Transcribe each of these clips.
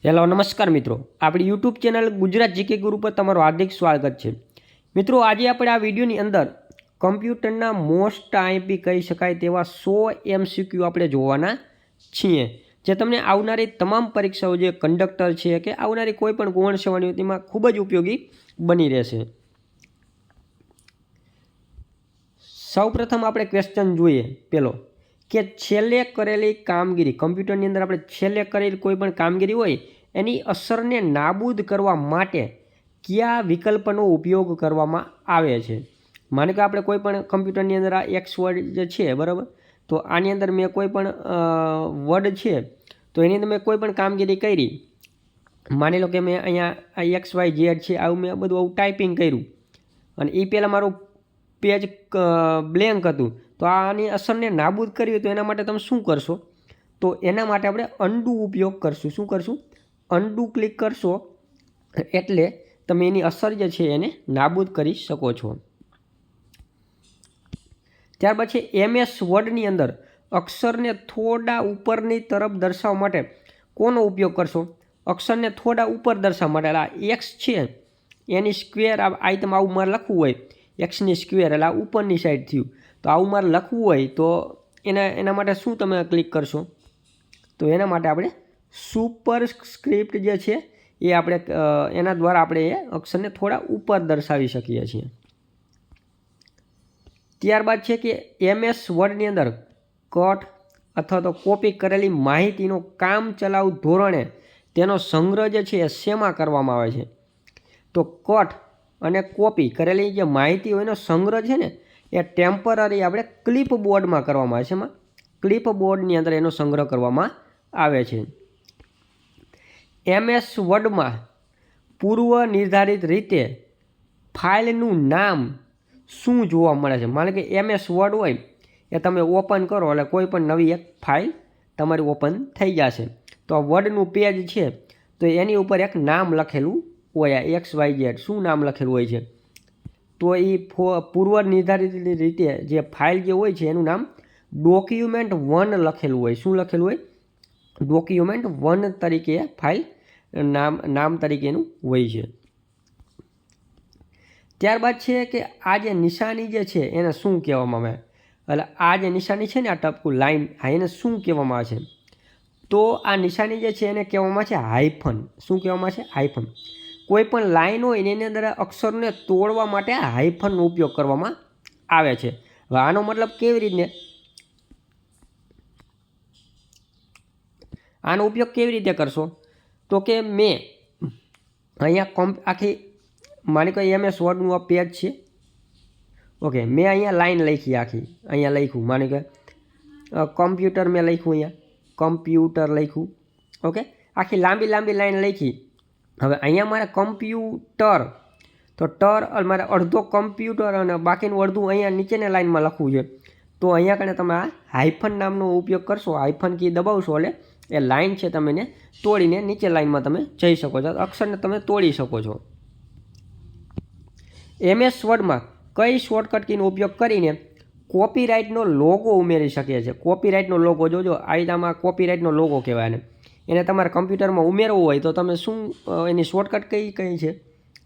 Hello નમસ્કાર મિત્રો, આપણી યુટ્યુબ ચેનલ ગુજરાત જીકે ગુરુ પર તમારું હાર્દિક સ્વાગત છે। મિત્રો, આજે આપણે આ વિડીયોની અંદર કમ્પ્યુટરના મોસ્ટ આઈપી કહી શકાય તેવા 100 MCQ આપણે જોવાના છીએ, જે તમને આવનારી તમામ પરીક્ષાઓ જે કંડક્ટર છે કે આવનારી કોઈ પણ ગૌણ સેવાની તેમાં ખૂબ જ ઉપયોગી બની રહેશે। સૌપ્રથમ આપણે ક્વેશ્ચન જોઈએ પેલો કે છેલ્લે કરેલી કામગીરી, કમ્પ્યુટરની અંદર આપણે છેલ્લે કરેલી કોઈ પણ કામગીરી હોય એની અસરને નાબૂદ કરવા માટે કયા વિકલ્પનો ઉપયોગ કરવામાં આવે છે। માનો કે આપણે કોઈ પણ કમ્પ્યુટરની અંદર આ એક્સ વર્ડ જે છે બરાબર, તો આની અંદર મેં કોઈ પણ વર્ડ છે તો એની અંદર મેં કોઈ પણ કામગીરી કરી, માની લો કે મેં અહીંયા એક્સ વાય ઝેડ છે આવું મેં બધું આવું ટાઈપિંગ કર્યું અને એ પહેલાં મારું પેજ બ્લેન્ક હતું, તો આની અસરને નાબૂદ કરવી તો એના માટે તમે શું કરશો? તો એના માટે આપણે અનડુ ઉપયોગ કરશું। શું કરશું? અનડુ ક્લિક કરશો એટલે તમે એની અસર જે છે એને નાબૂદ કરી શકો છો। ત્યાર પછી MS વર્ડની અંદર અક્ષરને થોડા ઉપરની તરફ દર્શાવવા માટે કોનો ઉપયોગ કરશો? અક્ષરને થોડા ઉપર દર્શાવવા માટે આ એક્સ છે એની સ્ક્વેર આઈટમ આવું મારે લખવું હોય, એક્સની સ્ક્વેર એટલે આ ઉપરની સાઈડ થયું, તો આવું મારે લખવું હોય તો એના માટે શું તમે ક્લિક કરશો? તો એના માટે આપણે સુપર સ્ક્રિપ્ટ જે છે એ આપણે એના દ્વારા આપણે એ અક્ષરને થોડા ઉપર દર્શાવી શકીએ છીએ। ત્યારબાદ છે કે MS વર્ડની અંદર કટ અથવા તો કોપી કરેલી માહિતીનો કામ ચલાઉ ધોરણે તેનો સંગ્રહ જે છે એ શેમાં કરવામાં આવે છે? તો કટ અને કોપી કરેલી જે માહિતી હોય એનો સંગ્રહ છે ને એ ટેમ્પરરી આપણે ક્લિપબોર્ડમાં કરવામાં આવે છે। એમાં ક્લિપબોર્ડની અંદર એનો સંગ્રહ કરવામાં આવે છે। MS વર્ડમાં પૂર્વ નિર્ધારિત રીતે ફાઇલનું નામ શું જોવા મળે છે? માનો કે MS વર્ડ હોય એ તમે ઓપન કરો એટલે કોઈ પણ નવી એક ફાઇલ તમારી ઓપન થઈ જશે, તો આ વર્ડનું પેજ છે તો એની ઉપર એક નામ લખેલું હોય, XYZ શું નામ લખેલું હોય છે? તો એ પૂર્વ નિર્ધારિત રીતે જે ફાઇલ જે હોય છે એનું નામ document1 લખેલું હોય। શું લખેલું હોય? document1 તરીકે ફાઇલ નામ તરીકેનું હોય છે। ત્યારબાદ છે કે આ જે નિશાની જે છે એને શું કહેવામાં આવે? એટલે આ જે નિશાની છે ને આ ટપકું લાઈન, હા એને શું કહેવામાં આવે છે? તો આ નિશાની જે છે એને કહેવામાં છે હાઇફન। શું કહેવામાં છે? હાઇફન। કોઈ પણ લાઈન હોય એની અંદર અક્ષરને તોડવા માટે હાઇફનનો ઉપયોગ કરવામાં આવે છે। હવે આનો મતલબ કેવી રીતે, આનો ઉપયોગ કેવી રીતે કરશો? તો કે મેં અહીંયા આખી માની કે MS વર્ડનું આ પેજ છે, ઓકે, મેં અહીંયા લાઈન લખી આખી, અહીંયા લખ્યું માની કે કમ્પ્યુટર મેં લખ્યું, અહીંયા કમ્પ્યુટર લખ્યું, ઓકે, આખી લાંબી લાઈન લખી। હવે અહીંયા મારે કમ્પ્યુટર, તો મારે અડધો કમ્પ્યુટર અને બાકીનું અડધું અહીંયા નીચેની લાઈનમાં લખવું છે, તો અહીંયા કણે તમે આ હાઇફન નામનો ઉપયોગ કરશો, હાઇફન કી દબાવશો એટલે એ લાઈન છે તમે એને તોડીને નીચે લાઈનમાં તમે જઈ શકો છો, અક્ષરને તમે તોડી શકો છો। MS વર્ડમાં કઈ શોર્ટકટ કીનો ઉપયોગ કરીને કોપીરાઇટનો લોગો ઉમેરી શકીએ છીએ? કોપીરાઇટનો લોગો જોજો, આમાં કોપીરાઇટનો લોગો કહેવાય એને તમારે કમ્પ્યુટરમાં ઉમેરવો હોય તો તમે શું એની શોર્ટકટ કઈ છે?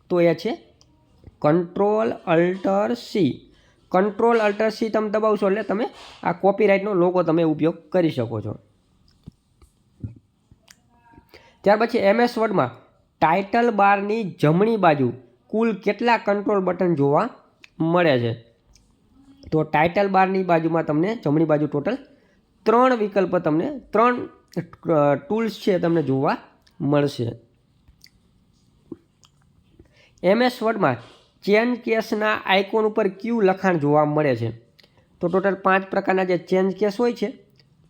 તો એ છે Ctrl+Alt+C। Ctrl+Alt+C તમે દબાવશો એટલે તમે આ કોપીરાઇટનો લોગો તમે ઉપયોગ કરી શકો છો। ત્યાર પછી MS વર્ડમાં ટાઇટલ બારની જમણી બાજુ કુલ કેટલા કંટ્રોલ બટન જોવા મળે છે? તો ટાઇટલ બારની બાજુમાં તમને જમણી બાજુ ટોટલ 3 વિકલ્પ, તમને 3 ટૂલ્સ છે તમને જોવા મળશે। MS વર્ડમાં ચેન્જ કેસના આઇકોન ઉપર કયું લખાણ જોવા મળે છે? તો ટોટલ 5 પ્રકારના જે ચેન્જ કેસ હોય છે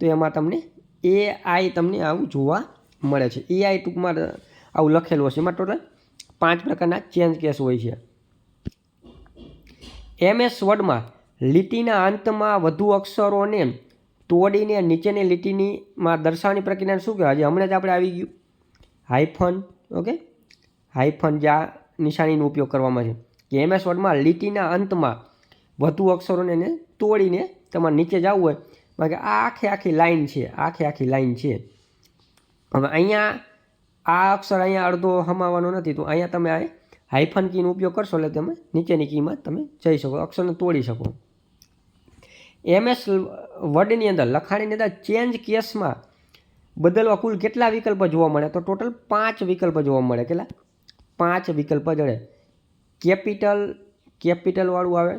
તો એમાં તમને AI તમને આવું જોવા મળે છે। AI ટૂંકમાં આવું લખેલું હશે, એમાં ટોટલ 5 પ્રકારના ચેન્જ કેસ હોય છે। MS વર્ડમાં લીટીના અંતમાં વધુ અક્ષરોને તોડીને નીચેની લીટીમાં દર્શાવવાની પ્રક્રિયાને શું કહેવાય? હમણાં જ આપણે આવી ગયું હાઇફન, ઓકે, હાઇફન જે આ નિશાનીનો ઉપયોગ કરવામાં છે કે MS વર્ડમાં લીટીના અંતમાં વધુ અક્ષરોને તોડીને તમારે નીચે જવું હોય, બાકી આ આખી લાઈન છે, આખી લાઈન છે। હવે અહીંયા આ અક્ષર અહીંયા અડધો હમાવાનો નથી, તો અહીંયા તમે આ હાઇફન કીનો ઉપયોગ કરશો એટલે તમે નીચેની કીમાં તમે જઈ શકો, અક્ષરને તોડી શકો. MS વર્ડની અંદર લખાણની અંદર ચેન્જ કેસમાં બદલવા કુલ કેટલા વિકલ્પ જોવા મળે? તો ટોટલ 5 વિકલ્પ જોવા મળે. કેટલા? 5 વિકલ્પ જડે. કેપિટલવાળું આવે,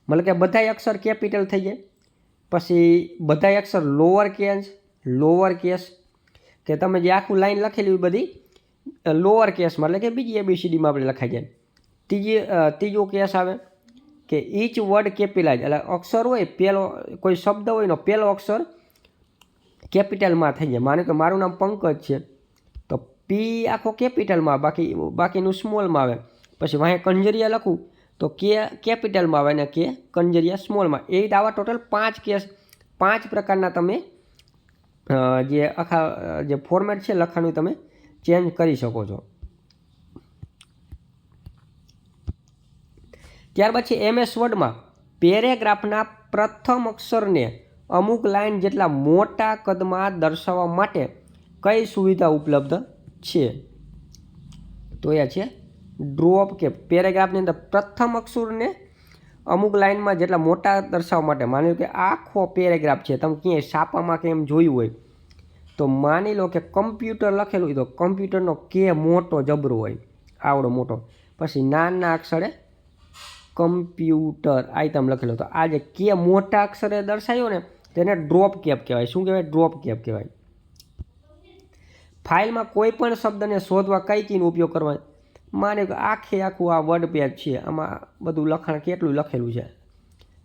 મતલબ કે બધાય અક્ષર કેપિટલ થઈ જાય. પછી બધાય અક્ષર લોઅર કેસ, કે તમે જે આખું લાઈન લખેલી બધી લોઅર કેસમાં, એટલે કે બીજી ABCDમાં આપણે લખાઈ જાય. ત્રીજો કેસ આવે કે ઈચ વર્ડ કેપિટલાઇઝ, એટલે અક્ષર હોય પહેલો, કોઈ શબ્દ હોય એનો પહેલો અક્ષર કેપિટલમાં થઈ જાય. માનો કે મારું નામ પંકજ છે, તો P આખો કેપિટલમાં, બાકીનું સ્મોલમાં આવે. પછી વાંહે કંજરિયા લખું તો K કેપિટલમાં આવે અને K કંજરિયા સ્મોલમાં. એ રીતે આવા ટોટલ 5 કેસ, 5 પ્રકારના તમે જે આખા જે ફોર્મેટ છે લખાણનું તમે ચેન્જ કરી શકો છો. ત્યાર પછી MS વર્ડમાં પેરેગ્રાફના પ્રથમ અક્ષરને અમુક લાઈન જેટલા મોટા કદમાં દર્શાવવા માટે કઈ સુવિધા ઉપલબ્ધ છે? તો એ છે ડ્રોપ કેપ. પેરેગ્રાફની અંદર પ્રથમ અક્ષરને અમુક લાઈનમાં જેટલા મોટા દર્શાવવા માટે, માની લો કે આખો પેરેગ્રાફ છે, તમે ક્યાંય છાપામાં કે એમ જોયું હોય, તો માની લો કે કમ્પ્યુટર લખેલું હોય તો કમ્પ્યુટરનો કે મોટો જબરો હોય, આવડો મોટો, પછી નાના અક્ષરે કમ્પ્યુટર આઈટમ લખેલો, તો આ જે કે મોટા અક્ષરે દર્શાવ્યો ને તેને ડ્રોપ કેપ કહેવાય. શું કહેવાય? ડ્રોપ કેપ કહેવાય. ફાઇલમાં કોઈ પણ શબ્દને શોધવા કઈ કીનો ઉપયોગ કરવાનો? માને કે આખું આ વર્ડ પેજ છે, આમાં બધું લખાણ કેટલું લખેલું છે,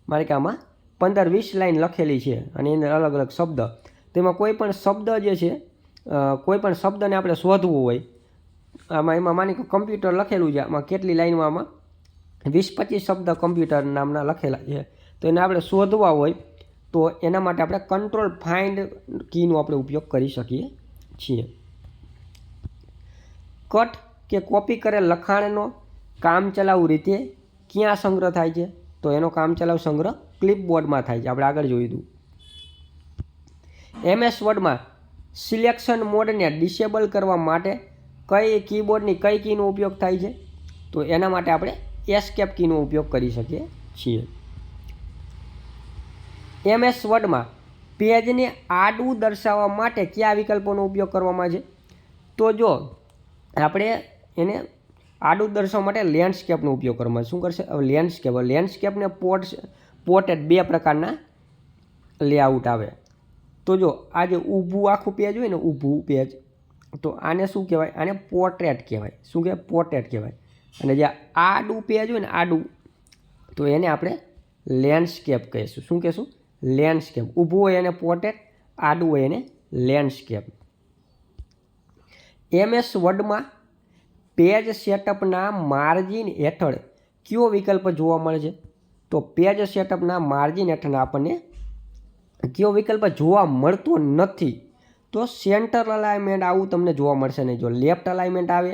મારે કે આમાં 15-20 લાઈન લખેલી છે અને એની અલગ અલગ શબ્દ, તેમાં કોઈ પણ શબ્દ જે છે, કોઈ પણ શબ્દને આપણે શોધવું હોય, એમાં માની કે કમ્પ્યુટર લખેલું છે, આમાં કેટલી લાઈનમાં આમાં 20-25 શબ્દ કમ્પ્યુટર નામના લખેલા છે, તો એને આપણે શોધવા હોય તો એના માટે આપણે કંટ્રોલ ફાઇન્ડ કીનો આપણે ઉપયોગ કરી શકીએ છીએ. કટ કે કોપી કરેલ લખાણનો કામચલાઉ રીતે ક્યાં સંગ્રહ થાય છે? તો એનો કામચલાઉ સંગ્રહ ક્લિપબોર્ડમાં થાય છે. આપણે આગળ જોયું હતું. MS વર્ડમાં સિલેક્શન મોડને ડિસેબલ કરવા માટે કઈ કીબોર્ડની કઈ કીનો ઉપયોગ થાય છે? તો એના માટે આપણે એસ્કેપ કીનો ઉપયોગ કરી શકીએ છીએ. MS વર્ડમાં પેજને આડું દર્શાવવા માટે કયા વિકલ્પોનો ઉપયોગ કરવામાં છે? તો જો આપણે એને આડું દર્શાવવા માટે લેન્ડસ્કેપનો ઉપયોગ કરવામાં આવે. શું કરશે? હવે લેન્ડસ્કેપને પોર્ટ્રેટ 2 પ્રકારના લેઆઉટ આવે. તો જો આ જે ઊભું આખું પેજ હોય ને, ઊભું પેજ, તો આને શું કહેવાય? આને પોર્ટ્રેટ કહેવાય. શું કહેવાય? પોર્ટ્રેટ કહેવાય. અને જે આડું પેજ હોય ને, આડું, તો એને આપણે લેન્ડસ્કેપ કહીશું. શું કહીશું? લેન્ડસ્કેપ. ઊભું હોય એને પોર્ટ્રેટ, આડું હોય એને લેન્ડસ્કેપ. MS વર્ડમાં પેજ સેટઅપના માર્જિન હેઠળ કયો વિકલ્પ જોવા મળે છે? તો પેજ સેટઅપના માર્જિન હેઠળ આપણને કયો વિકલ્પ જોવા મળતો નથી? તો સેન્ટર અલાઇનમેન્ટ, આવું તમને જોવા મળશે નહીં. જો લેફ્ટ અલાઇનમેન્ટ આવે,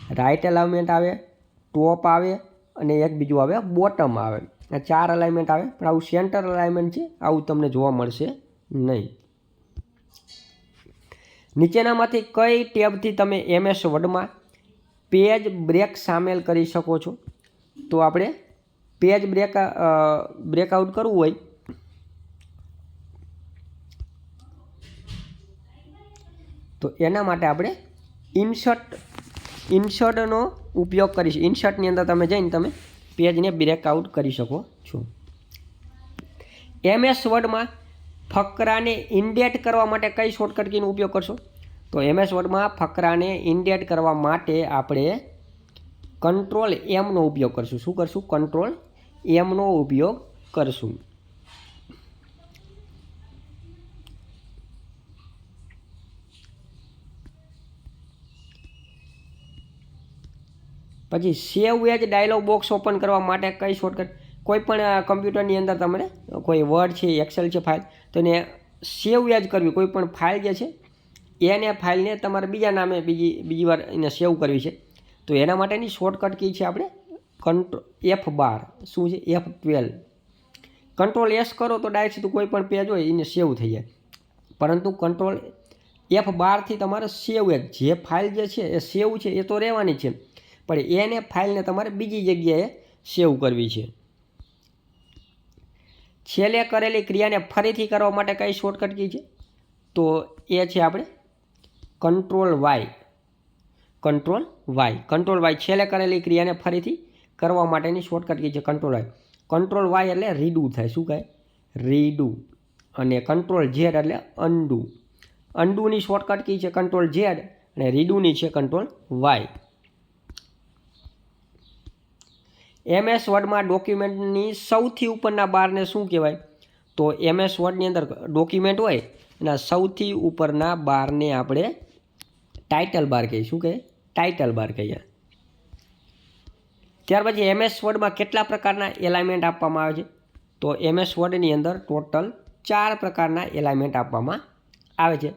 રાઇટ અલાઇનમેન્ટ આવે, ટોપ આવે અને એક બીજું આવે બોટમ આવે. આ 4 અલાઇનમેન્ટ આવે, પણ આવું સેન્ટર અલાઇનમેન્ટ છે, આવું તમને જોવા મળશે નહીં. નીચેનામાંથી કઈ ટેબથી તમે MS વર્ડમાં પેજ બ્રેક સામેલ કરી શકો છો? તો આપણે પેજ બ્રેકઆઉટ કરવું હોય તો એના માટે આપણે ઇન્સર્ટનો ઉપયોગ કરીશું. ઇન્સર્ટની અંદર તમે જઈને તમે પેજને બ્રેકઆઉટ કરી શકો છો. MS વર્ડમાં ફકરાને ઇન્ડેટ કરવા માટે કઈ શોર્ટકટ કીનો ઉપયોગ કરશો? તો MS વર્ડમાં ફકરાને ઇન્ડેટ કરવા માટે આપણે કંટ્રોલ Mનો ઉપયોગ કરશું. શું કરશું? કંટ્રોલ Mનો ઉપયોગ કરશું. પછી સેવ એજ ડાયલોગ બોક્સ ઓપન કરવા માટે કઈ શોર્ટકટ? કોઈ પણ કમ્પ્યુટરની અંદર તમને કોઈ વર્ડ છે, એક્સેલ છે ફાઇલ, તો એને સેવ એજ કરવી. કોઈ પણ ફાઇલ જે છે એને ફાઇલને તમારે બીજા નામે બીજી વાર એને સેવ કરવી છે, તો એના માટેની શોર્ટકટ કી છે આપણે F12. શું છે? F12. કંટ્રોલ S કરો તો ડાયરેક્ટ સીધું કોઈ પણ પેજ હોય એને સેવ થઈ જાય, પરંતુ કંટ્રોલ F12 થી તમારે સેવ એઝ, જે ફાઇલ જે છે એ સેવ છે એ તો રહેવાની છે, પણ એને ફાઇલને તમારે બીજી જગ્યાએ સેવ કરવી છે. છેલ્લે કરેલી ક્રિયાને ફરીથી કરવા માટે કઈ શોર્ટકટ કી છે? તો એ છે આપણે કંટ્રોલ વાય. કંટ્રોલ વાય છેલ્લે કરેલી ક્રિયાને ફરીથી કરવા માટેની શોર્ટકટ કી છે કંટ્રોલ વાય. કંટ્રોલ વાય એટલે રીડુ થાય. શું કહે? રીડુ. અને કંટ્રોલ ઝેડ એટલે અનડુ. અનડુની શોર્ટકટ કી છે કંટ્રોલ ઝેડ અને રીડુની છે કંટ્રોલ વાય. MS વર્ડમાં ડોક્યુમેન્ટની સૌથી ઉપરના બારને શું કહેવાય? તો MS વર્ડની અંદર ડોક્યુમેન્ટ હોય એના સૌથી ઉપરના બારને આપણે ટાઇટલ બાર કહીએ. શું કહીએ? ટાઇટલ બાર કહીએ. ત્યાર પછી MS વર્ડમાં કેટલા પ્રકારના એલાઇમેન્ટ આપવામાં આવે છે? તો MS વર્ડની અંદર ટોટલ 4 પ્રકારના એલાઇમેન્ટ આપવામાં આવે છે.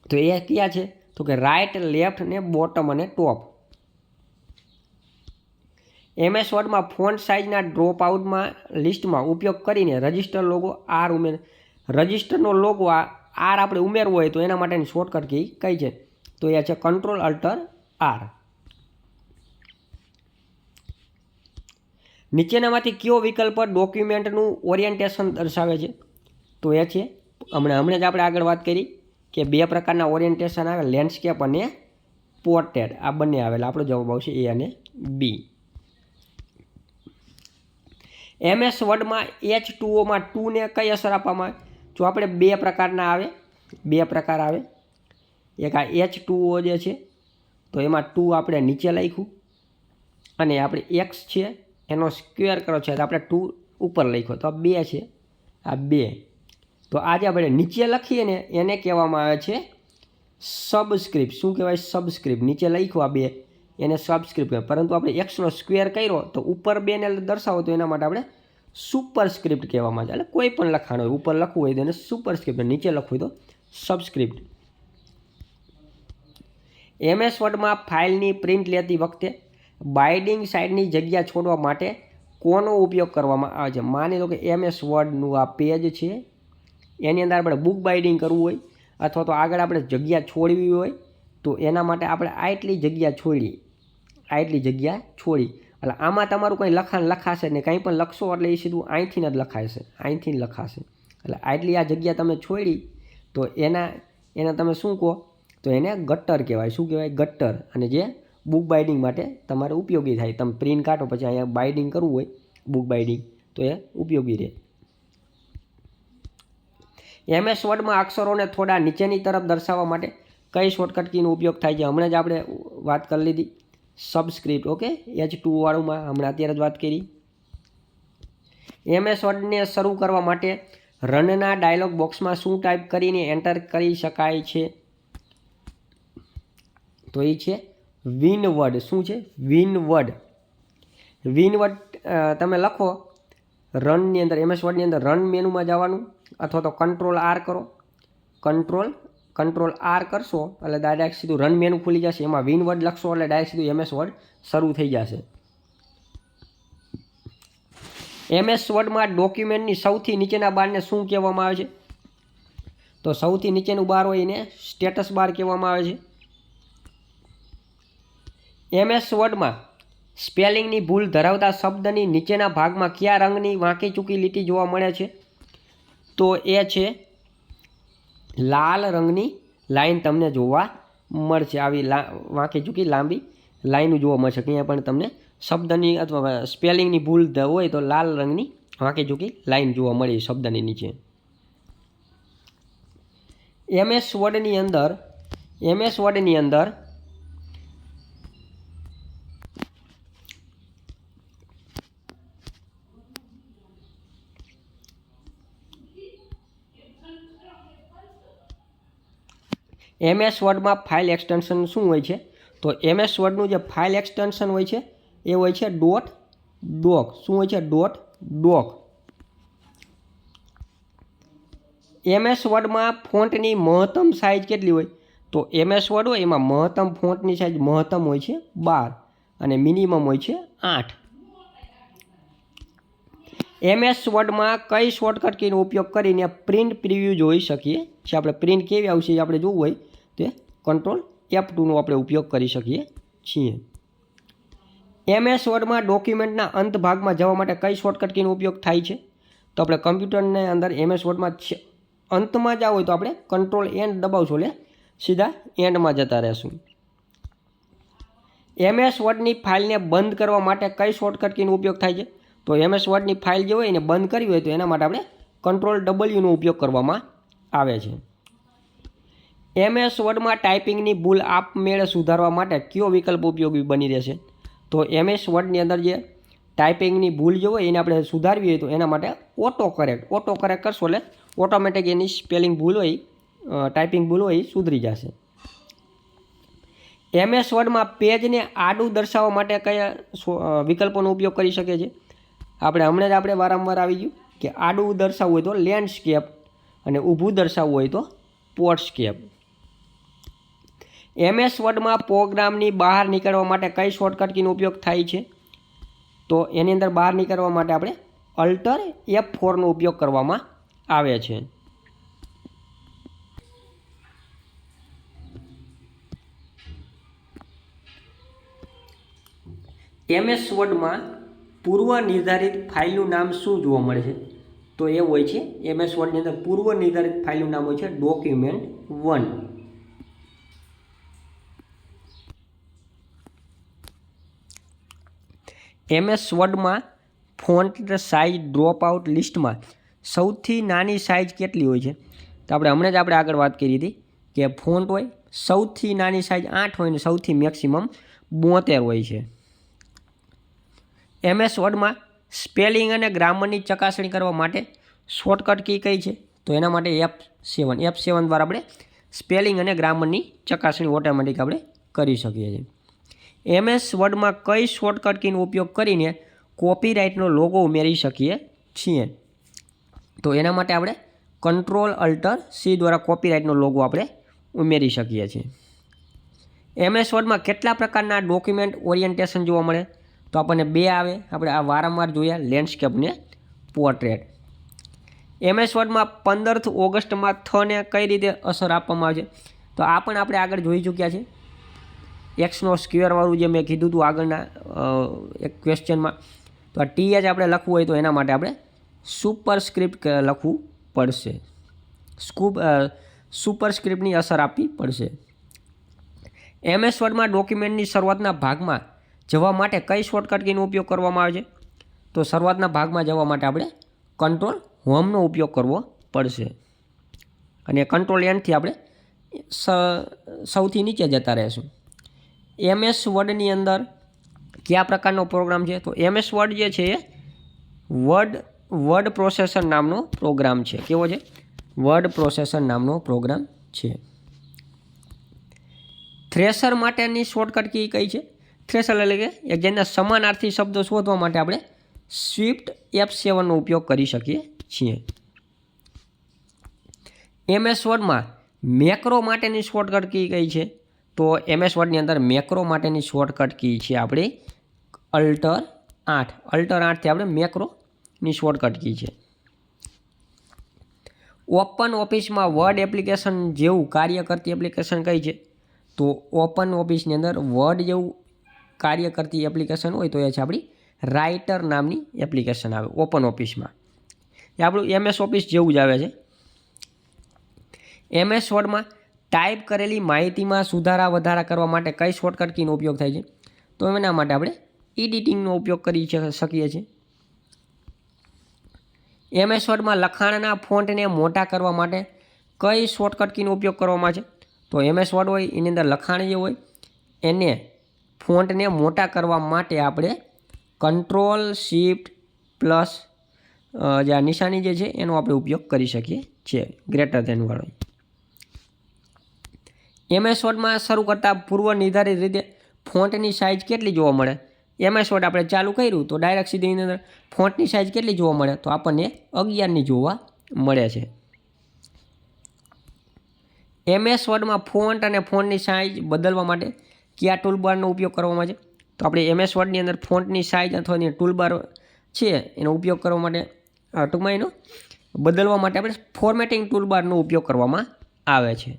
તો એ કયા છે? તો કે રાઇટ, લેફ્ટ ને બોટમ અને ટોપ. MS વર્ડમાં ફોન્ટ સાઇઝના ડ્રોપ આઉટમાં લિસ્ટમાં ઉપયોગ કરીને રજિસ્ટર લોગો આર રજિસ્ટરનો લોગો આર આપણે ઉમેરવો હોય તો એના માટેની શોર્ટકટ કી કઈ છે? તો એ છે કંટ્રોલ અલ્ટર આર. નીચેનામાંથી કયો વિકલ્પ ડોક્યુમેન્ટનું ઓરિએન્ટેશન દર્શાવે છે? તો એ છે હમણાં જ આપણે આગળ વાત કરી કે 2 પ્રકારના ઓરિએન્ટેશન આવે, લેન્ડસ્કેપ અને પોર્ટ્રેટ. આ બંને આવેલા. આપણો જવાબ આવશે એ અને બી. MS વર્ડમાં H2Oમાં 2 ને કઈ અસર આપવામાં આવે? જો આપણે 2 પ્રકારના આવે, 2 પ્રકાર આવે. એક આ H2O જે છે તો એમાં 2 આપણે નીચે લખ્યું અને આપણે x છે એનો સ્ક્વેર કરો છે તો આપણે 2 ઉપર લખ્યો તો આ 2 છે, આ 2. તો આજે આપણે નીચે લખીએ ને એને કહેવામાં આવે છે સબસ્ક્રિપ્ટ. શું કહેવાય? સબસ્ક્રિપ્ટ. નીચે લખ્યું આ 2 એને સબસ્ક્રિપ્ટ કહેવાય. પરંતુ આપણે એક્સનો સ્ક્વેર કર્યો તો ઉપર 2 ને દર્શાવો તો એના માટે આપણે સુપરસ્ક્રિપ્ટ કહેવામાં આવે. એટલે કોઈ પણ લખાણ હોય, ઉપર લખવું હોય તો એને સુપરસ્ક્રિપ્ટ, નીચે લખવું હોય તો સબસ્ક્રિપ્ટ. MS વર્ડમાં ફાઇલની પ્રિન્ટ લેતી વખતે બાઇન્ડિંગ સાઇડની જગ્યા છોડવા માટે કોનો ઉપયોગ કરવામાં આવે છે? માની લો કે MS વર્ડનું આ પેજ છે, એની અંદર આપણે બુક બાઇન્ડિંગ કરવું હોય અથવા તો આગળ આપણે જગ્યા છોડવી હોય તો એના માટે આપણે આટલી જગ્યા છોડી. એટલે આમાં તમારું કંઈ લખાણ લખાશે ને, કંઈ પણ લખશો એટલે એ સીધું અહીંથી જ લખાશે, અહીંથી જ લખાશે. એટલે આટલી આ જગ્યા તમે છોડી તો એના તમે શું કહો? તો એને ગટર કહેવાય. શું કહેવાય? ગટર. અને જે બુક બાઇન્ડિંગ માટે તમારે ઉપયોગી થાય. તમે પ્રિન્ટ કાઢો પછી અહીંયા બાઇન્ડિંગ કરવું હોય બુક બાઇન્ડિંગ તો એ ઉપયોગી રહે. MS વર્ડમાં અક્ષરોને થોડા નીચેની તરફ દર્શાવવા માટે કઈ શોર્ટકટ કીનો ઉપયોગ થાય છે? હમણાં જ આપણે વાત કરી લીધી સબસ્ક્રિપ્ટ. ઓકે, H2O વાળુંમાં હમણાં અત્યારે જ વાત કરી. MS વર્ડને શરૂ કરવા માટે રનના ડાયલોગ બોક્સમાં શું ટાઈપ કરીને એન્ટર કરી શકાય છે? તો એ છે વિનવર્ડ. શું છે? વિનવર્ડ. તમે લખો રનની અંદર, MS વર્ડની અંદર રન મેનુમાં જવાનું અથવા તો કંટ્રોલ આર કરો. કંટ્રોલ આર કરશો એટલે ડાયરેક્ટ સીધું રન મેનુ ખુલી જશે. એમાં વિનવર્ડ લખશો એટલે ડાયરેક્ટ સીધું MS વર્ડ શરૂ થઈ જશે. MS વર્ડમાં ડોક્યુમેન્ટની સૌથી નીચેના બારને શું કહેવામાં આવે છે? તો સૌથી નીચેનું બાર હોય એને સ્ટેટસ બાર કહેવામાં આવે છે. MS વર્ડમાં સ્પેલિંગની ભૂલ ધરાવતા શબ્દની નીચેના ભાગમાં કયા રંગની વાંકી ચૂકી લીટી જોવા મળે છે? તો એ છે લાલ રંગની લાઈન તમને જોવા મળશે. આવી વાંકી ચૂકી લાંબી લાઈનો જોવા મળશે. અહીંયા પણ તમને શબ્દની અથવા સ્પેલિંગની ભૂલ હોય તો લાલ રંગની વાંકી ચૂકી લાઈન જોવા મળે શબ્દની નીચે. MS વર્ડની અંદર MS વર્ડમાં ફાઇલ એક્સટેન્શન શું હોય છે? તો MS વર્ડનું જે ફાઇલ એક્સટેન્શન હોય છે એ હોય છે ડોટ ડોક. શું હોય છે? ડોટ ડોક. MS વર્ડમાં ફોન્ટની મહત્તમ સાઇઝ કેટલી હોય? તો MS વર્ડ હોય એમાં મહત્તમ ફોન્ટની સાઇઝ મહત્તમ હોય છે 12 અને મિનિમમ હોય છે 8. MS વર્ડમાં કઈ શોર્ટકટ કીનો ઉપયોગ કરીને પ્રિન્ટ પ્રિવ્યૂ જોઈ શકીએ જે આપણે પ્રિન્ટ કેવી આવશે એ આપણે જોવું હોય તે કંટ્રોલ F2નો આપણે ઉપયોગ કરી શકીએ છીએ. MS વર્ડમાં ડોક્યુમેન્ટના અંત ભાગમાં જવા માટે કઈ શોર્ટકટ કીનો ઉપયોગ થાય છે? તો આપણે કમ્પ્યુટરની અંદર MS વર્ડમાં અંતમાં જવું હોય તો આપણે કંટ્રોલ N દબાવશું એટલે સીધા એન્ડમાં જતા રહેશું. MS વર્ડની ફાઇલને બંધ કરવા માટે કઈ શોર્ટકટ કીનો ઉપયોગ થાય છે? તો MS વર્ડની ફાઇલ જે હોય એને બંધ કરવી હોય તો એના માટે આપણે કંટ્રોલ Wનો ઉપયોગ કરવામાં આવે છે. MS વર્ડમાં ટાઈપિંગની ભૂલ આપમેળે સુધારવા માટે કયો વિકલ્પ ઉપયોગી બની રહેશે? તો MS વર્ડની અંદર જે ટાઈપિંગની ભૂલ જે હોય એને આપણે સુધારવી હોય તો એના માટે ઓટો કરેક્ટ કરશો એટલે ઓટોમેટિક એની સ્પેલિંગ ભૂલ હોય ટાઈપિંગ ભૂલ હોય એ સુધરી જશે. MS વર્ડમાં પેજને આડું દર્શાવવા માટે કયા વિકલ્પોનો ઉપયોગ કરી શકે છે? હમણાં જ આપણે વારંવાર આવી ગયું કે આડું દર્શાવવું હોય તો લેન્ડસ્કેપ અને ઊભું દર્શાવવું હોય તો પોર્ટસ્કેપ. MS વર્ડમાં પ્રોગ્રામની બહાર નીકળવા માટે કઈ શોર્ટકટ કીનો ઉપયોગ થાય છે? તો એની અંદર બહાર નીકળવા માટે આપણે અલ્ટર F4નો ઉપયોગ કરવામાં આવે છે. MS વર્ડમાં પૂર્વ નિર્ધારિત ફાઇલનું નામ શું જોવા મળે છે? તો એ હોય છે MS વર્ડની અંદર પૂર્વ નિર્ધારિત ફાઇલનું નામ હોય છે document1. MS વર્ડમાં ફોન્ટ સાઇઝ ડ્રોપ આઉટ લિસ્ટમાં સૌથી નાની સાઇઝ કેટલી હોય છે? તો હમણાં જ આપણે આગળ વાત કરી હતી કે ફોન્ટ હોય સૌથી નાની સાઇઝ 8 હોય ને સૌથી મેક્સિમમ 72 હોય છે. MS વર્ડમાં સ્પેલિંગ અને ગ્રામરની ચકાસણી કરવા માટે શોર્ટકટ કી કઈ છે? તો એના માટે F7 દ્વારા આપણે સ્પેલિંગ અને ગ્રામરની ચકાસણી ઓટોમેટિક આપણે કરી શકીએ છીએ. MS વર્ડમાં કઈ શોર્ટકટ કીનો ઉપયોગ કરીને કોપીરાઇટનો લોગો ઉમેરી શકીએ છીએ? તો એના માટે આપણે કંટ્રોલ અલ્ટર C દ્વારા કોપીરાઇટનો લોગો આપણે ઉમેરી શકીએ છીએ. MS વર્ડમાં કેટલા પ્રકારના ડોક્યુમેન્ટ ઓરિએન્ટેશન જોવા મળે? તો આપણને 2 આવે. આપણે આ વારંવાર જોયા લેન્ડસ્કેપ ને પોર્ટ્રેટ. MS વર્ડમાં 15 ઓગસ્ટમાં થને કઈ રીતે અસર આપવામાં આવે છે? તો આ પણ આપણે આગળ જોઈ ચૂક્યા છે. એક્સનો સ્ક્વેરવાળું જે મેં કીધું હતું આગળના એક ક્વેશ્ચનમાં. તો આ TH આપણે લખવું હોય તો એના માટે આપણે સુપરસ્ક્રિપ્ટ લખવું પડશે. સુપરસ્ક્રિપ્ટની અસર આપવી પડશે. MS વર્ડમાં ડોક્યુમેન્ટની શરૂઆતના ભાગમાં જવા માટે કઈ શોર્ટકટ કીનો ઉપયોગ કરવામાં આવે છે? તો શરૂઆતના ભાગમાં જવા માટે આપણે કંટ્રોલ હોમનો ઉપયોગ કરવો પડશે અને કંટ્રોલ Nથી આપણે સૌથી નીચે જતા રહેશું. MS વર્ડની અંદર કયા પ્રકારનો પ્રોગ્રામ છે? તો MS વર્ડ જે છે એ વર્ડ પ્રોસેસર નામનો પ્રોગ્રામ છે. કેવો છે? વર્ડ પ્રોસેસર નામનો પ્રોગ્રામ છે. થ્રેશર માટેની શોર્ટકટ કી કઈ છે? થ્રેશર એટલે કે જેના સમાનાર્થી શબ્દો શોધવા માટે આપણે Shift F7નો ઉપયોગ કરી શકીએ છીએ. MS વર્ડમાં મેક્રો માટેની શોર્ટકટ કી કઈ છે? તો MS વર્ડની અંદર મેક્રો માટેની શોર્ટકટ કી છે આપણે અલ્ટર 8થી આપણે મેક્રોની શોર્ટકટ કી છે. ઓપન ઓફિસમાં વર્ડ એપ્લિકેશન જેવું કાર્ય કરતી એપ્લિકેશન કઈ છે? તો ઓપન ઓફિસની અંદર વર્ડ જેવું કાર્ય કરતી એપ્લિકેશન હોય તો એ છે આપણી રાઇટર નામની એપ્લિકેશન આવે ઓપન ઓફિસમાં. એ આપણું MS ઓફિસ જેવું જ આવે છે. MS વર્ડમાં ટાઈપ કરેલી માહિતીમાં સુધારા વધારા કરવા માટે કઈ શોર્ટકટ કીનો ઉપયોગ થાય છે? તો એના માટે આપણે એડિટિંગનો ઉપયોગ કરી શકીએ છીએ. MS વર્ડમાં લખાણના ફોન્ટને મોટા કરવા માટે કઈ શોર્ટકટ કીનો ઉપયોગ કરવામાં આવે છે? તો MS વર્ડ હોય એની અંદર લખાણ જે હોય એને ફોન્ટને મોટા કરવા માટે આપણે કંટ્રોલ Shift પ્લસ જે આ નિશાની જે છે એનો આપણે ઉપયોગ કરી શકીએ છીએ ગ્રેટર ધેન વાળો. MS વર્ડમાં શરૂ કરતાં પૂર્વ નિર્ધારિત રીતે ફોન્ટની સાઇઝ કેટલી જોવા મળે? MS વર્ડ આપણે ચાલુ કર્યું તો ડાયરેક્ટ સીધી અંદર ફોન્ટની સાઇઝ કેટલી જોવા મળે? તો આપણને 11ની જોવા મળે છે. MS વર્ડમાં ફોન્ટ અને ફોન્ટની સાઇઝ બદલવા માટે કયા ટૂલબારનો ઉપયોગ કરવામાં આવે છે? તો આપણે MS વર્ડની અંદર ફોન્ટની સાઇઝ અથવા એની ટૂલબાર છે એનો ઉપયોગ કરવા માટે ટૂંકમાં એનો બદલવા માટે આપણે ફોર્મેટિંગ ટૂલબારનો ઉપયોગ કરવામાં આવે છે.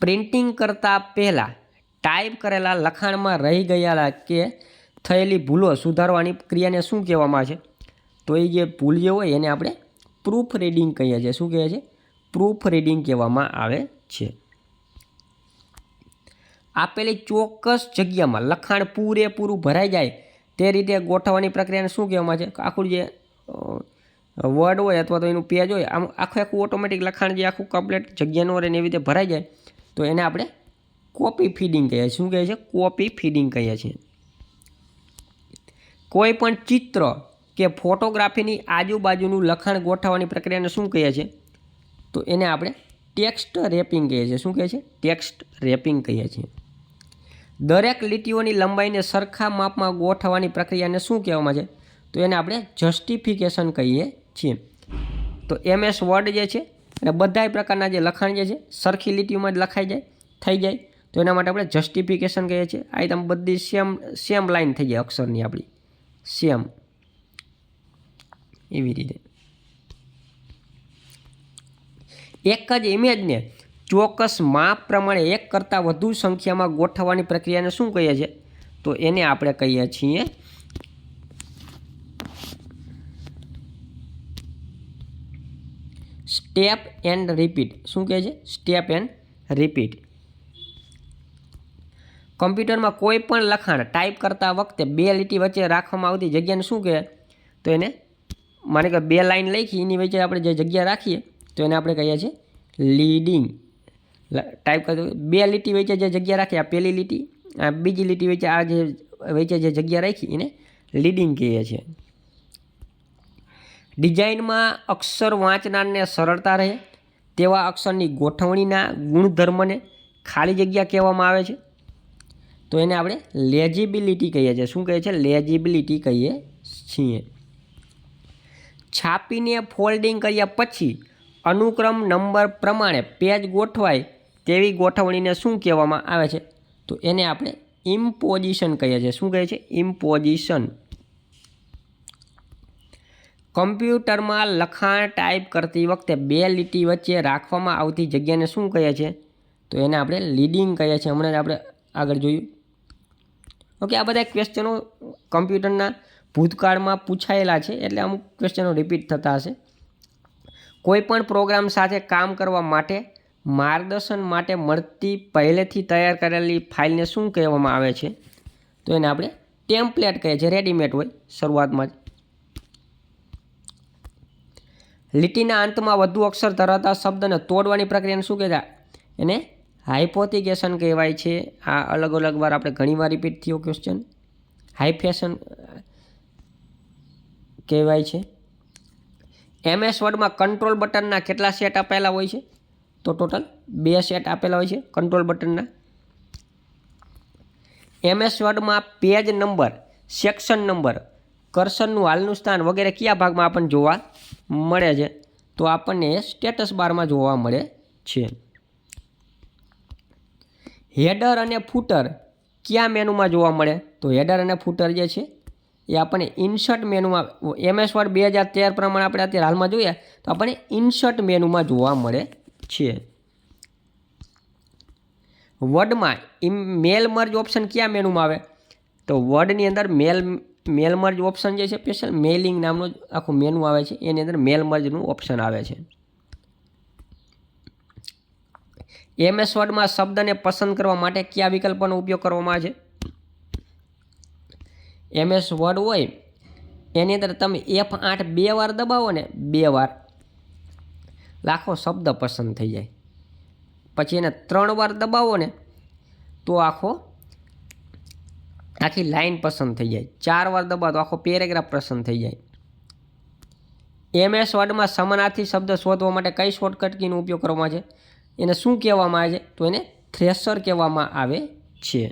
પ્રિન્ટિંગ કરતાં પહેલાં ટાઈપ કરેલા લખાણમાં રહી ગયેલા કે થયેલી ભૂલો સુધારવાની ક્રિયાને શું કહેવામાં આવે છે? તો એ જે ભૂલ જે હોય એને આપણે પ્રૂફ રીડિંગ કહીએ છીએ. શું કહે છે? પ્રૂફ રીડિંગ કહેવામાં આવે છે. આપેલી ચોક્કસ જગ્યામાં લખાણ પૂરેપૂરું ભરાઈ જાય તે રીતે ગોઠવવાની પ્રક્રિયાને શું કહેવામાં આવે છે? આખું જે વર્ડ હોય અથવા તો એનું પેજ હોય આમ આખું ઓટોમેટિક લખાણ જે આખું કમ્પ્લીટ જગ્યાનું હોય એવી રીતે ભરાઈ જાય તો એને આપણે કોપી ફીડિંગ કહીએ છીએ. શું કહે છે? કોપી ફીડિંગ કહીએ છીએ. કોઈ પણ ચિત્ર કે ફોટોગ્રાફીની આજુબાજુનું લખાણ ગોઠવવાની પ્રક્રિયાને શું કહીએ છીએ? તો એને આપણે ટેક્સ્ટ રેપિંગ કહીએ છીએ. શું કહે છે? ટેક્સ્ટ રેપિંગ કહીએ છીએ. દરેક લીટીઓની લંબાઈને સરખા માપમાં ગોઠવવાની પ્રક્રિયાને શું કહેવામાં છે? તો એને આપણે જસ્ટિફિકેશન કહીએ છીએ. તો MS વર્ડ જે છે અને બધા પ્રકારના જે લખાણ જે છે સરખી લીટીઓમાં જ લખાઈ જાય થઈ જાય તો એના માટે આપણે જસ્ટિફિકેશન કહીએ છીએ. આ તમે બધી સેમ લાઈન થઈ જાય અક્ષરની આપણી સેમ એવી રીતે. એક જ ઇમેજને ચોક્કસ માપ પ્રમાણે એક કરતાં વધુ સંખ્યામાં ગોઠવવાની પ્રક્રિયાને શું કહીએ છીએ? તો એને આપણે કહીએ છીએ સ્ટેપ એન્ડ રિપીટ. શું કહે છે? Step and repeat. કમ્પ્યુટરમાં કોઈ પણ લખાણ ટાઈપ કરતા વખતે બે લીટી વચ્ચે રાખવામાં આવતી જગ્યાને શું કહે? તો એને માને કે બે લાઈન લખી એની વચ્ચે આપણે જે જગ્યા રાખીએ તો એને આપણે કહીએ છીએ લીડિંગ. ટાઈપ કરતો બે લીટી વચ્ચે જે જગ્યા રાખી આ પહેલી લીટી આ બીજી લીટી વચ્ચે આ જે વચ્ચે જે જગ્યા રાખી એને લીડિંગ કહીએ છીએ. ડિઝાઇનમાં અક્ષર વાંચનારને સરળતા રહે તેવા અક્ષરની ગોઠવણીના ગુણધર્મને ખાલી જગ્યા કહેવામાં આવે છે. તો એને આપણે લેજિબિલિટી કહીએ છીએ. શું કહીએ છીએ? લેજિબિલિટી કહીએ છીએ. છાપીને ફોલ્ડિંગ કર્યા પછી અનુક્રમ નંબર પ્રમાણે પેજ ગોઠવાય તેવી ગોઠવણીને શું કહેવામાં આવે છે? તો એને આપણે ઇમ્પોઝિશન કહીએ છીએ. શું કહે છે? ઇમ્પોઝિશન. કમ્પ્યુટરમાં લખાણ ટાઈપ કરતી વખતે બે લીટી વચ્ચે રાખવામાં આવતી જગ્યાને શું કહીએ છીએ? તો એને આપણે લીડિંગ કહીએ છીએ. હમણાં જ આપણે આગળ જોયું. ઓકે, આ બધા ક્વેશ્ચનો કમ્પ્યુટરના ભૂતકાળમાં પૂછાયેલા છે એટલે અમુક ક્વેશ્ચનો રિપીટ થતા હશે. કોઈ પણ પ્રોગ્રામ સાથે કામ કરવા માટે માર્ગદર્શન માટે મળતી પહેલેથી તૈયાર કરેલી ફાઇલને શું કહેવામાં આવે છે? તો એને આપણે ટેમ્પલેટ કહીએ છીએ. રેડીમેડ હોય શરૂઆતમાં જ. લીટીના અંતમાં વધુ અક્ષર ધરાવતા શબ્દને તોડવાની પ્રક્રિયાને શું કહેવાય? એને હાઇપોથિકેશન કહેવાય છે. આ અલગ અલગ વાર આપણે ઘણીવાર રિપીટ થયો ક્વેશ્ચન. હાઇફેશન કહેવાય છે. MS વર્ડમાં કંટ્રોલ બટનના કેટલા સેટ આપેલા હોય છે? તો ટોટલ 2 સેટ આપેલા હોય છે કંટ્રોલ બટનના. MS વર્ડમાં પેજ નંબર, સેક્શન નંબર, કર્સરનું હાલનું સ્થાન વગેરે કયા ભાગમાં આપણને જોવા મળે છે? તો આપણને સ્ટેટસ બારમાં જોવા મળે છે. હેડર અને ફૂટર કયા મેનુમાં જોવા મળે? તો હેડર અને ફૂટર જે છે એ આપણને ઇન્સર્ટ મેનુમાં MS વર્ડ 2013 પ્રમાણે આપણે અત્યારે હાલમાં જોઈએ તો આપણને ઇન્સર્ટ મેનુમાં જોવા મળે છે. વર્ડમાં મેલ મર્જ ઓપ્શન કયા મેનુમાં આવે? તો વર્ડની અંદર મેલ મર્જ ઓપ્શન જે છે સ્પેશિયલ મેલિંગ નામનો આખું મેનુ આવે છે એની અંદર મેલ મર્જનું ઓપ્શન આવે છે. MS વર્ડમાં શબ્દને પસંદ કરવા માટે કયા વિકલ્પોનો ઉપયોગ કરવામાં આવે છે? MS વર્ડ હોય એની અંદર તમે F8 2 વાર દબાવો ને 2 વાર આખો શબ્દ પસંદ થઈ જાય. પછી એને 3 વાર દબાવો ને તો આખી લાઈન પસંદ થઈ જાય. 4 વાર દબાવો તો આખો પેરેગ્રાફ પસંદ થઈ જાય. MS વર્ડમાં સમાનાર્થી શબ્દ શોધવા માટે કઈ શોર્ટકટ કીનો ઉપયોગ કરવામાં આવે છે? એને શું કહેવામાં આવે છે? તો એને થ્રેશર કહેવામાં આવે છે.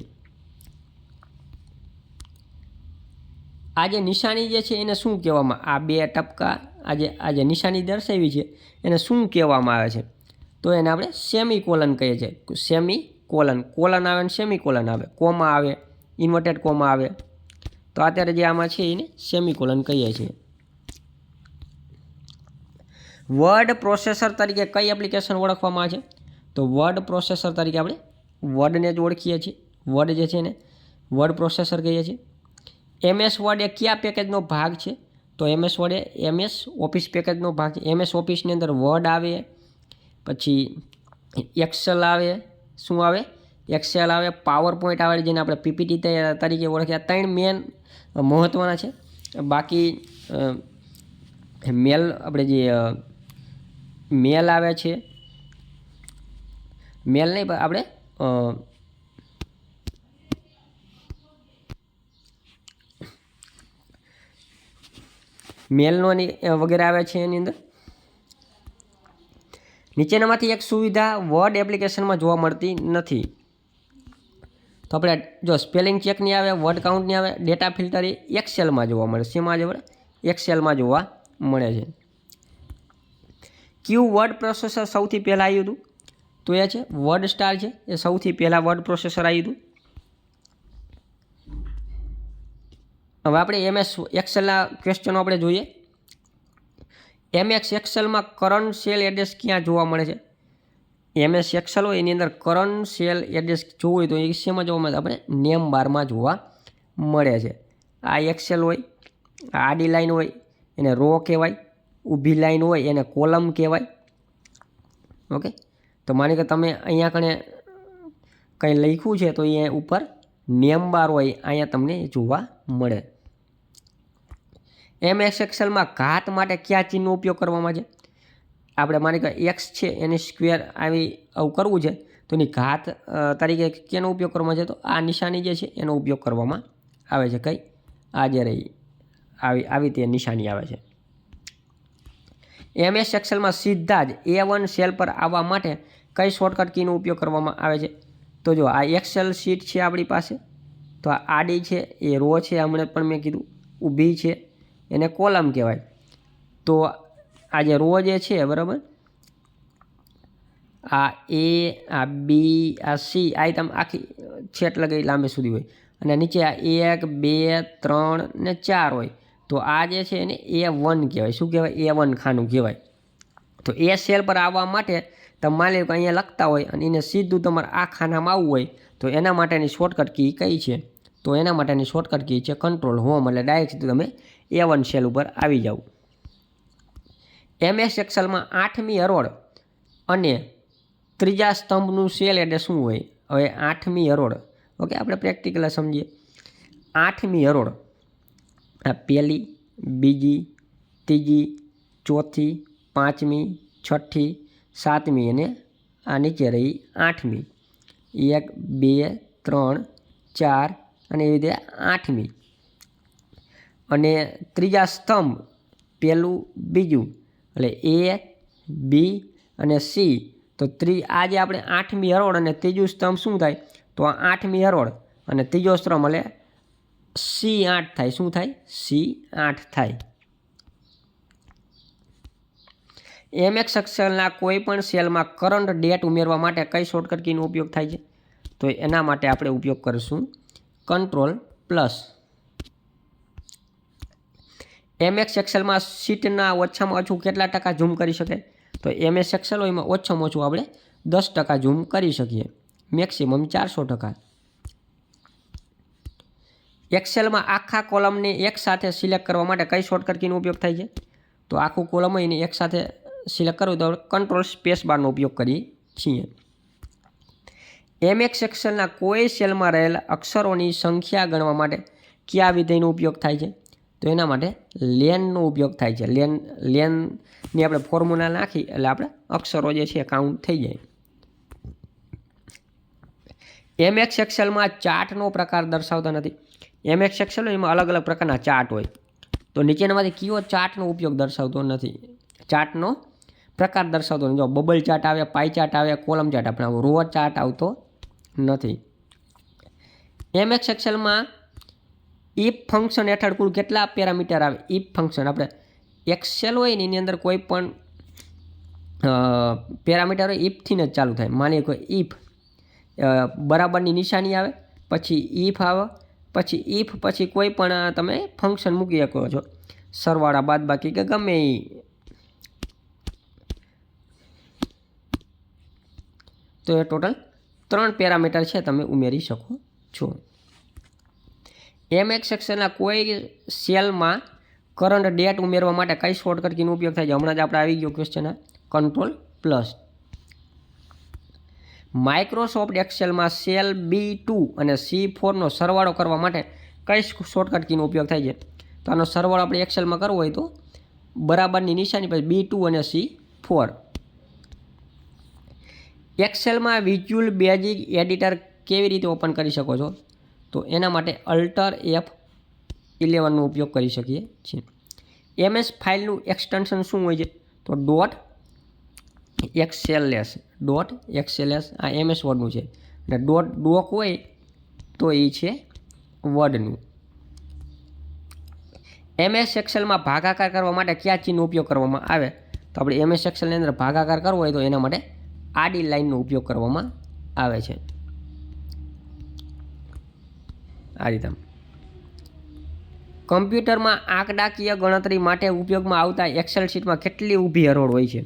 આ જે નિશાની જે છે એને શું કહેવામાં? આ 2 ટપકા આ જે નિશાની દર્શાવી છે એને શું કહેવામાં આવે છે? તો એને આપણે સેમિકોલન કહીએ છીએ. સેમિકોલન, કોલન આવે ને સેમિકોલન આવે, કોમા આવે, ઇન્વર્ટેડ કોમા આવે. તો અત્યારે જે આમાં છે એને સેમિકોલન કહીએ છીએ. વર્ડ પ્રોસેસર તરીકે કઈ એપ્લિકેશન ઓળખવામાં આવે છે? તો વર્ડ પ્રોસેસર તરીકે આપણે વર્ડને જ ઓળખીએ છીએ. વર્ડ જે છે એને વર્ડ પ્રોસેસર કહીએ છીએ. MS વર્ડ એ કયા પેકેજનો ભાગ છે? તો MS વર્ડ એ MS ઓફિસ પેકેજનો ભાગ છે. MS ઓફિસની અંદર વર્ડ આવે, પછી એક્સેલ આવે, શું આવે? એક્સેલ આવે, પાવર પોઈન્ટ આવે, જેને આપણે PPT તરીકે ઓળખ્યા. 3 મેન મહત્ત્વના છે. બાકી મેલ આપણે જે મેલ આવે છે, મેલ નહીં પણ આપણે મેલનો વગેરે આવે છે એની અંદર. નીચેનામાંથી એક સુવિધા વર્ડ એપ્લિકેશનમાં જોવા મળતી નથી. તો આપણે જો સ્પેલિંગ ચેક નહીં આવે, વર્ડ કાઉન્ટ નહીં આવે, ડેટા ફિલ્ટર એ એક્સેલમાં જોવા મળે. શેમાં જોવા? એક્સેલમાં જોવા મળે છે. કયું વર્ડ પ્રોસેસર સૌથી પહેલાં આવ્યું હતું? તો એ છે વર્ડ સ્ટાર છે. એ સૌથી પહેલાં વર્ડ પ્રોસેસર આવ્યું હતું. હવે આપણે MS એક્સેલના ક્વેશ્ચનો આપણે જોઈએ. MS એક્સેલમાં કરંટ સેલ એડ્રેસ ક્યાં જોવા મળે છે? MS એક્સેલ હોય એની અંદર કરંટ સેલ એડ્રેસ જોવું હોય તો એ શેમાં જોવા મળે? આપણે નેમ બારમાં જોવા મળે છે. આ એક્સેલ હોય, આ આડી લાઈન હોય એને રો કહેવાય, ઊભી લાઈન હોય એને કોલમ કહેવાય. ઓકે, તો માની કે તમે અહીંયા કણે કંઈ લખ્યું છે તો એ ઉપર નેમ બાર હોય, અહીંયા તમને જોવા મળે. MS એક્સેલમાં ઘાત માટે કયા ચિહ્નનો ઉપયોગ કરવામાં છે? આપણે માની કે X છે એની સ્ક્વેર આવું કરવું છે તો એની ઘાત તરીકે કેનો ઉપયોગ કરવામાં છે? તો આ નિશાની જે છે એનો ઉપયોગ કરવામાં આવે છે. કઈ? આ જે રહી આવી તે નિશાની આવે છે. MS એક્સેલમાં સીધા જ A1 સેલ પર આવવા માટે કઈ શોર્ટકટ કીનો ઉપયોગ કરવામાં આવે છે? તો જો આ એક્સેલ શીટ છે આપણી પાસે, તો આ આડી છે એ રો છે, હમણાં પણ મેં કીધું, ઊભી છે એને કોલમ કહેવાય. તો આ જે રો જે છે બરાબર, આ A, આ B, આ C, આ તમે આખી છેટ લગી લાંબી સુધી હોય, અને નીચે આ 1, 2, 3 ને 4 હોય. તો આ જે છે એને A1 કહેવાય. શું કહેવાય? A1 ખાનું કહેવાય. તો એ સેલ પર આવવા માટે તમે માની લો કે અહીંયા લખતા હોય અને એને સીધું તમારે આ ખાનામાં આવવું હોય તો એના માટેની શોર્ટકટ કી કઈ છે? તો એના માટેની શોર્ટકટ કી છે કંટ્રોલ હોમ, એટલે ડાયરેક્ટ સીધું તમે A1 સેલ ઉપર આવી જાવ. MS એક્સેલમાં 8મી હરોળ અને ત્રીજા સ્તંભનું સેલ એટલે શું હોય? હવે 8મી હરોળ, ઓકે, આપણે પ્રેક્ટિકલ સમજીએ. 8મી હરોળ આ પહેલી, બીજી, ત્રીજી, ચોથી, પાંચમી, છઠ્ઠી, સાતમી અને આ નીચે રહી 8મી. 1, 2, 3, 4 અને એવી રીતે 8મી. અને ત્રીજા સ્તંભ પહેલું, બીજું, એટલે A, B અને C. તો આ જે આપણે 8મી હરોળ અને ત્રીજું સ્તંભ શું થાય? તો આ 8મી હરોળ અને ત્રીજો સ્તંભ એટલે C8 થાય. શું થાય? C8 થાય. MS એક્સેલના કોઈ પણ સેલમાં કરંટ ડેટ ઉમેરવા માટે કઈ શોર્ટકટ કીનો ઉપયોગ થાય છે? તો એના માટે આપણે ઉપયોગ કરીશું કંટ્રોલ+. MS એક્સેલમાં શીટના ઓછામાં ઓછું કેટલા ટકા ઝૂમ કરી શકાય? તો MS એક્સેલ હોય એમાં ઓછામાં ઓછું આપણે 10% ઝૂમ કરી શકીએ, મેક્સિમમ 400%. એક્સેલમાં આખા કોલમને એકસાથે સિલેક્ટ કરવા માટે કઈ શોર્ટકટ કીનો ઉપયોગ થાય છે? તો આખું કોલમ હોય એને એકસાથે સિલેક્ટ કરવું તો કંટ્રોલ સ્પેસ બારનો ઉપયોગ કરીએ છીએ. MS એક્સેલના કોઈ સેલમાં રહેલા અક્ષરોની સંખ્યા ગણવા માટે કયા વિધેયનો ઉપયોગ થાય છે? તો એના માટે લેનનો ઉપયોગ થાય છે. લેનની આપણે ફોર્મ્યુલા નાખી એટલે આપણે અક્ષરો જે છે કાઉન્ટ થઈ જાય. MS એક્સેલમાં ચાર્ટનો પ્રકાર દર્શાવતા નથી. MS એક્સેલ હોય એમાં અલગ અલગ પ્રકારના ચાર્ટ હોય. તો નીચેનામાંથી કયો ચાર્ટનો ઉપયોગ દર્શાવતો નથી? ચાર્ટનો પ્રકાર દર્શાવતો નથી. જો બબલ ચાર્ટ આવે, પાઈ ચાર્ટ આવે, કોલમ ચાર્ટ, આપણે રો ચાર્ટ આવતો નથી. MS એક્સેલમાં ઇફ ફંક્શન હેઠળ કુલ કેટલા પેરામીટર આવે? ઇફ ફંક્શન આપણે એક્સેલ હોય ને એની અંદર કોઈ પણ પેરામીટર હોય ઇફથી જ ચાલુ થાય. માની કોઈ ઇફ બરાબરની નિશાની આવે, પછી ઇફ આવે, પછી ઇફ પછી કોઈ પણ તમે ફંક્શન મૂકી શકો છો, સરવાળા, બાદબાકી કે ગમે એ. તો એ ટોટલ 3 પેરામીટર છે તમે ઉમેરી શકો છો. એમએક્સ એક્સેલના કોઈ સેલમાં કરંટ ડેટ ઉમેરવા માટે કઈ શોર્ટકટ કીનો ઉપયોગ થાય છે? હમણાં જ આપણે આવી ગયો ક્વેશ્ચન કંટ્રોલ+. માઇક્રોસોફ્ટ એક્સેલમાં સેલ B2 અને C4નો સરવાળો કરવા માટે કઈ શોર્ટકટ કીનો ઉપયોગ થાય છે? તો આનો સરવાળો આપણે એક્સેલમાં કરવો હોય તો બરાબરની નિશાની પછી B2 અને C4. એક્સેલમાં વિઝ્યુઅલ બેઝિક એડિટર કેવી રીતે ઓપન કરી શકો છો? તો એના માટે Alt F11નો ઉપયોગ કરી શકીએ છીએ. MS ફાઇલનું એક્સટેન્શન શું હોય છે? તો .xls આ MS વર્ડનું છે અને .doc હોય તો એ છે વર્ડનું. MS એક્સેલમાં ભાગાકાર કરવા માટે કયા ચિહ્નનો ઉપયોગ કરવામાં આવે? તો આપણે MS એક્સેલની અંદર ભાગાકાર કરવો હોય તો એના માટે આડી લાઇનનો ઉપયોગ કરવામાં આવે છે. આ રીતે કમ્પ્યુટરમાં આંકડાકીય ગણતરી માટે ઉપયોગમાં આવતા એક્સેલ શીટમાં કેટલી ઊભી હરોળ હોય છે?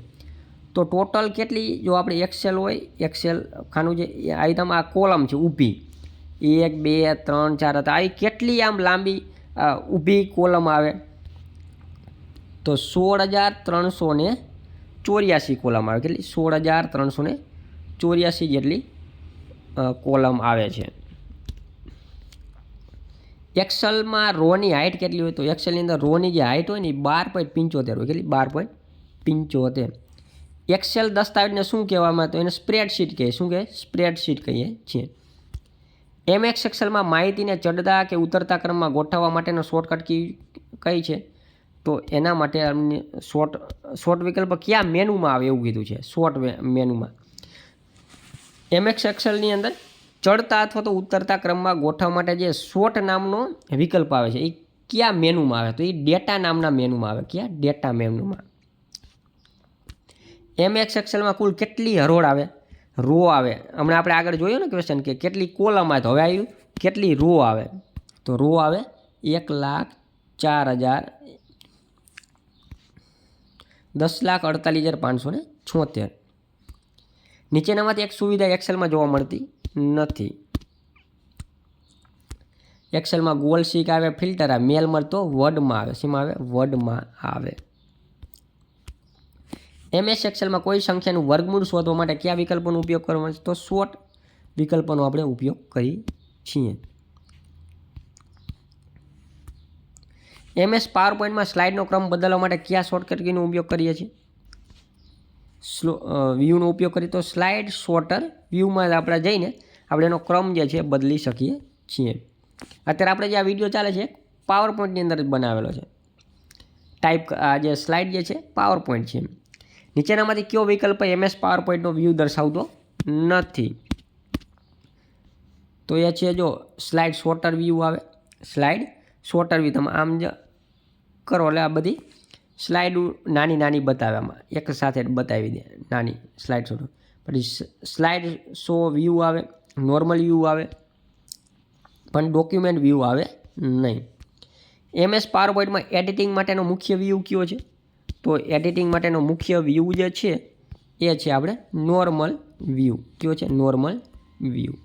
તો ટોટલ કેટલી, જો આપણે એક્સેલ હોય, એક્સેલ ખાનું છે આઈટમ આ કોલમ છે ઊભી 1 2 3 4 હતા, આવી કેટલી આમ લાંબી ઊભી કોલમ આવે? તો 16,384 કોલમ આવે. કેટલી? 16,384 જેટલી કોલમ આવે છે. એક્સેલમાં રોની હાઇટ કેટલી હોય? તો એક્સેલની અંદર રોની જે હાઇટ હોય ને એ 12.75 હોય. કેટલી? 12.75. એક્સેલ દસ્તાવેજને શું કહેવામાં? તો એને સ્પ્રેડશીટ કહે. શું કહે? સ્પ્રેડશીટ કહીએ છીએ. એમએક્સ એક્સેલમાં માહિતીને ચડતા કે ઉતરતા ક્રમમાં ગોઠવવા માટેનો શોર્ટકટ કઈ છે? તો એના માટે અમને શોર્ટ વિકલ્પ કયા મેનુમાં આવે એવું કીધું છે. શોર્ટ મેનુમાં એમએક્સ એક્સેલની અંદર ચડતા અથવા તો ઉતરતા ક્રમમાં ગોઠવવા માટે જે શોર્ટ નામનો વિકલ્પ આવે છે એ કયા મેનુમાં આવે? તો એ ડેટા નામના મેનુમાં આવે. કયા? ડેટા મેનુમાં. એમએક્સ એક્સેલમાં કુલ કેટલી હરોળ આવે? રો આવે. હમણાં આપણે આગળ જોયું ને ક્વેશ્ચન કે કેટલી કોલમ આવે, તો હવે આવ્યું કેટલી રો આવે? તો રો આવે 1,04,000 10,48,576. નીચેનામાંથી એક સુવિધા એક્સેલમાં જોવા મળતી નથી. એક્સેલમાં ગોલ શીક આવે, ફિલ્ટર આવે, મેલ મળતો વર્ડમાં આવે. શેમાં આવે? વર્ડમાં આવે. MS એક્સેલમાં કોઈ સંખ્યાનું વર્ગમૂળ શોધવા માટે કયા વિકલ્પોનો ઉપયોગ કરવામાં આવે? તો શોર્ટ વિકલ્પોનો આપણે ઉપયોગ કરીએ છીએ. MS પાવરપોઈન્ટમાં સ્લાઇડનો ક્રમ બદલવા માટે કયા શોર્ટકટ કીનો ઉપયોગ કરીએ છીએ? વ્યૂનો ઉપયોગ કરીએ તો સ્લાઇડ શોર્ટર વ્યૂમાં આપણે જઈને આપણે એનો ક્રમ જે છે બદલી શકીએ છીએ. અત્યારે આપણે જે આ વિડીયો ચાલે છે પાવરપોઈન્ટની અંદર જ બનાવેલો છે. આ જે સ્લાઇડ જે છે પાવરપોઈન્ટ છે. નીચેનામાંથી કયો વિકલ્પ MS પાવરપોઈન્ટનો વ્યૂ દર્શાવતો નથી? તો એ છે જો સ્લાઇડ શોર્ટર વ્યૂ આવે. સ્લાઇડ શોર્ટર વ્યૂ તમે આમ જ કરો એટલે આ બધી સ્લાઇડ નાની નાની બતાવવામાં એક સાથે બતાવી દે નાની સ્લાઇડ શોર્ટર. પછી સ્લાઇડ શો વ્યૂ આવે, નોર્મલ વ્યૂ આવે, પણ ડોક્યુમેન્ટ વ્યૂ આવે નહીં. MS પાવરપોઈન્ટમાં એડિટિંગ માટેનો મુખ્ય વ્યૂ કયો છે? તો એડિટિંગ માટેનો મુખ્ય વ્યૂ જે છે એ છે આપણે નોર્મલ વ્યૂ. કયો છે? Normal view.